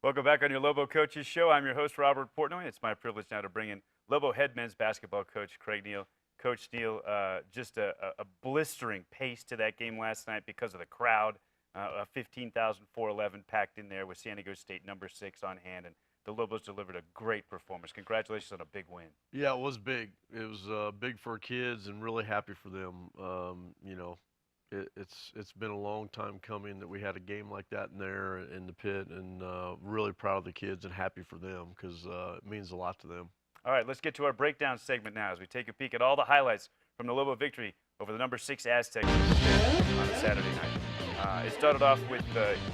Welcome back on your Lobo Coaches Show. I'm your host, Robert Portnoy. It's my privilege now to bring in Lobo head men's basketball coach, Craig Neal. Coach Neal, just a blistering pace to that game last night because of the crowd. 15,411 packed in there with San Diego State #6 on hand, and the Lobos delivered a great performance. Congratulations on a big win. Yeah, it was big. It was big for our kids and really happy for them. It's been a long time coming that we had a game like that in there in the pit, and really proud of the kids and happy for them because it means a lot to them. All right, let's get to our breakdown segment now as we take a peek at all the highlights from the Lobo victory over the #6 Aztecs on a Saturday night. It started off with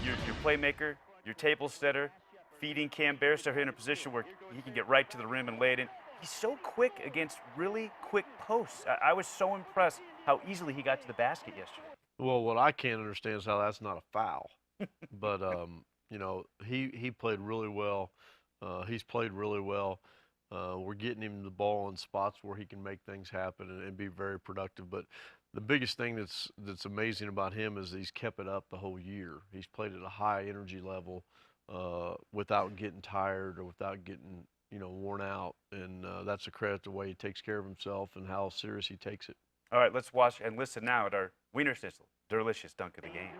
your playmaker, your table setter, feeding Cam Bairstow here in a position where he can get right to the rim and lay it in. He's so quick against really quick posts. I was so impressed how easily he got to the basket yesterday. Well, what I can't understand is how that's not a foul. But he played really well. He's played really well. We're getting him the ball in spots where he can make things happen and be very productive. But the biggest thing that's amazing about him is he's kept it up the whole year. He's played at a high energy level without getting tired or without getting worn out. And that's a credit to the way he takes care of himself and how serious he takes it. All right, let's watch and listen now at our Wiener Schnitzel delicious dunk of the game.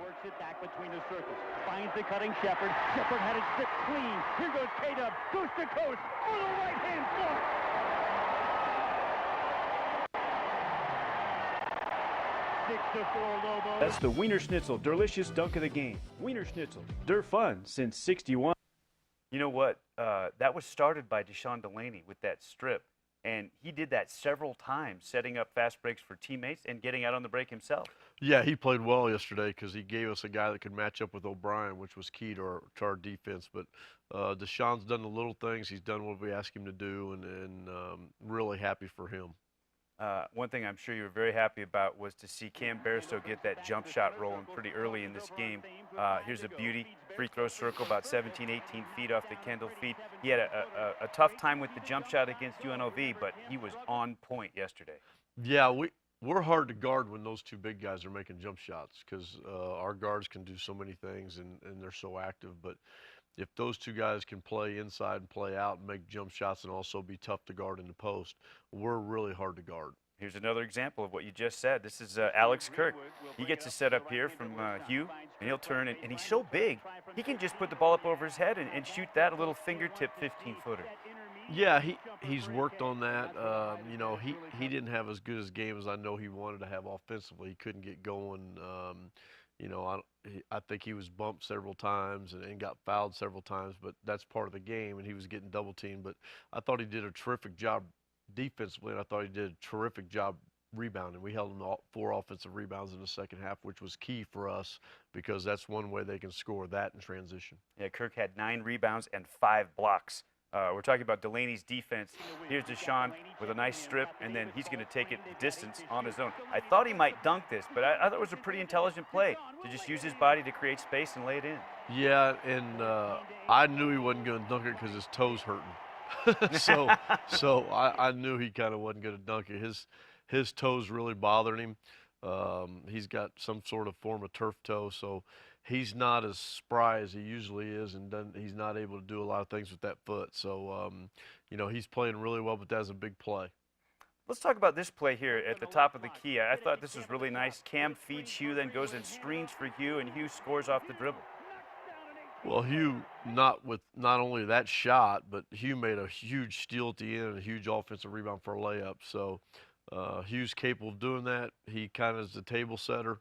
Works it back between the circles. Finds the cutting Shepard. Shepard had it stripped clean. Here goes K-Dub. Coast to coast. On the right-hand side. 6-4 Lobo. That's the Wiener Schnitzel delicious dunk of the game. Wiener Schnitzel, they're fun since '61. You know what? That was started by Deshaun Delaney with that strip. And he did that several times, setting up fast breaks for teammates and getting out on the break himself. Yeah, he played well yesterday because he gave us a guy that could match up with O'Brien, which was key to our defense. But Deshaun's done the little things. He's done what we asked him to do, and really happy for him. One thing I'm sure you were very happy about was to see Cam Bairstow get that jump shot rolling pretty early in this game. Here's a beauty. Free throw circle about 17, 18 feet off the Kendall feet. He had a tough time with the jump shot against UNLV, but he was on point yesterday. Yeah, we're hard to guard when those two big guys are making jump shots because our guards can do so many things and they're so active. But if those two guys can play inside and play out and make jump shots and also be tough to guard in the post, we're really hard to guard. Here's another example of what you just said. This is Alex Kirk. He gets a set up here from Hugh, and he'll turn, and he's so big, he can just put the ball up over his head and shoot that little fingertip 15-footer. Yeah, he's worked on that. He didn't have as good a game as I know he wanted to have offensively. He couldn't get going. I think he was bumped several times and got fouled several times, but that's part of the game, and he was getting double teamed. But I thought he did a terrific job defensively, and I thought he did a terrific job rebounding. We held him 4 offensive rebounds in the second half, which was key for us because that's one way they can score that in transition. Yeah, Kirk had 9 rebounds and 5 blocks. We're talking about Delaney's defense. Here's Deshaun with a nice strip, and then he's going to take it distance on his own. I thought he might dunk this, but I thought it was a pretty intelligent play to just use his body to create space and lay it in. Yeah, and I knew he wasn't going to dunk it because his toes hurting. so I knew he kind of wasn't going to dunk it. His toes really bothered him. He's got some sort of form of turf toe, so he's not as spry as he usually is, and he's not able to do a lot of things with that foot. So he's playing really well, but that's a big play. Let's talk about this play here at the top of the key. I thought this was really nice. Cam feeds Hugh, then goes and screens for Hugh, and Hugh scores off the dribble. Well, Hugh, not only that shot, but Hugh made a huge steal at the end and a huge offensive rebound for a layup. So Hugh's capable of doing that. He kind of is the table setter.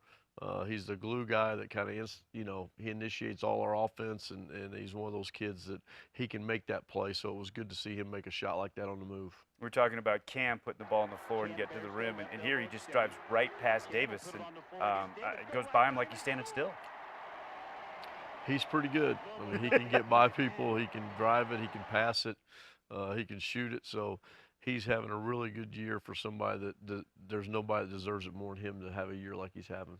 He's the glue guy that kind of, he initiates all our offense, and he's one of those kids that he can make that play. So it was good to see him make a shot like that on the move. We're talking about Cam putting the ball on the floor and getting to the rim, and here he just drives right past Davis and goes by him like he's standing still. He's pretty good. I mean, he can get by people. He can drive it. He can pass it. He can shoot it. So he's having a really good year for somebody that there's nobody that deserves it more than him to have a year like he's having.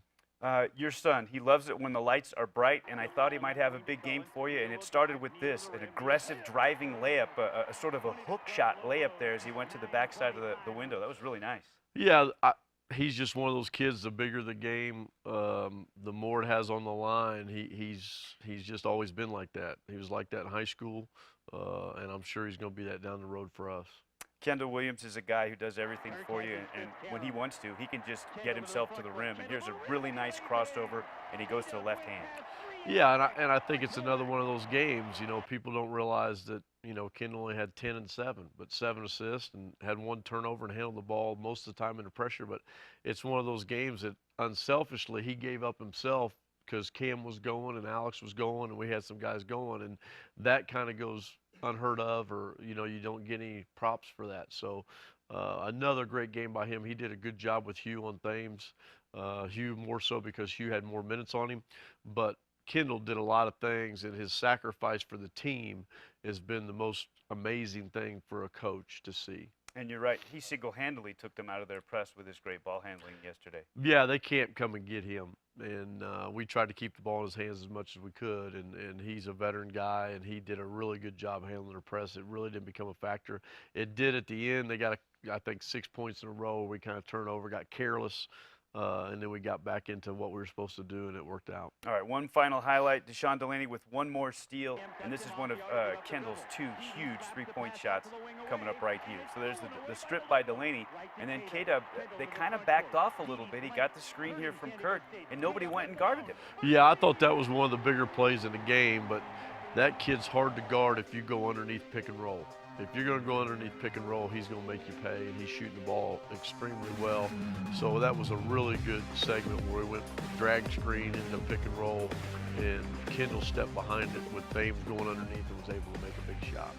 Your son, he loves it when the lights are bright, and I thought he might have a big game for you, and it started with this, an aggressive driving layup, a sort of a hook shot layup there as he went to the backside of the window. That was really nice. Yeah, he's just one of those kids. The bigger the game, the more it has on the line. He's just always been like that. He was like that in high school, and I'm sure he's going to be that down the road for us. Kendall Williams is a guy who does everything for you, and when he wants to, he can just get himself to the rim. And here's a really nice crossover, and he goes to the left hand. Yeah, and I think it's another one of those games. You know, people don't realize that, you know, Kendall only had 10 and 7, but 7 assists and had 1 turnover and handled the ball most of the time under pressure. But it's one of those games that unselfishly he gave up himself because Cam was going and Alex was going and we had some guys going, and that kind of goes unheard of, or, you know, you don't get any props for that. So another great game by him. He did a good job with Hugh on Thames. Hugh more so because Hugh had more minutes on him, but Kendall did a lot of things, and his sacrifice for the team has been the most amazing thing for a coach to see. And you're right, he single-handedly took them out of their press with his great ball handling yesterday. Yeah, they can't come and get him, and we tried to keep the ball in his hands as much as we could, and he's a veteran guy, and he did a really good job handling the press. It really didn't become a factor. It did at the end. They got, I think, 6 points in a row. We kind of turned over, got careless, and then we got back into what we were supposed to do, and it worked out. All right, one final highlight, Deshaun Delaney with one more steal, and this is one of Kendall's 2 huge three-point shots coming up right here. So there's the strip by Delaney, and then K-Dub, they kind of backed off a little bit. He got the screen here from Kurt, and nobody went and guarded him. Yeah, I thought that was one of the bigger plays in the game, but that kid's hard to guard if you go underneath pick and roll. If you're going to go underneath pick and roll, he's going to make you pay, and he's shooting the ball extremely well. So that was a really good segment where we went drag screen into pick and roll, and Kendall stepped behind it with Thames going underneath and was able to make a big shot.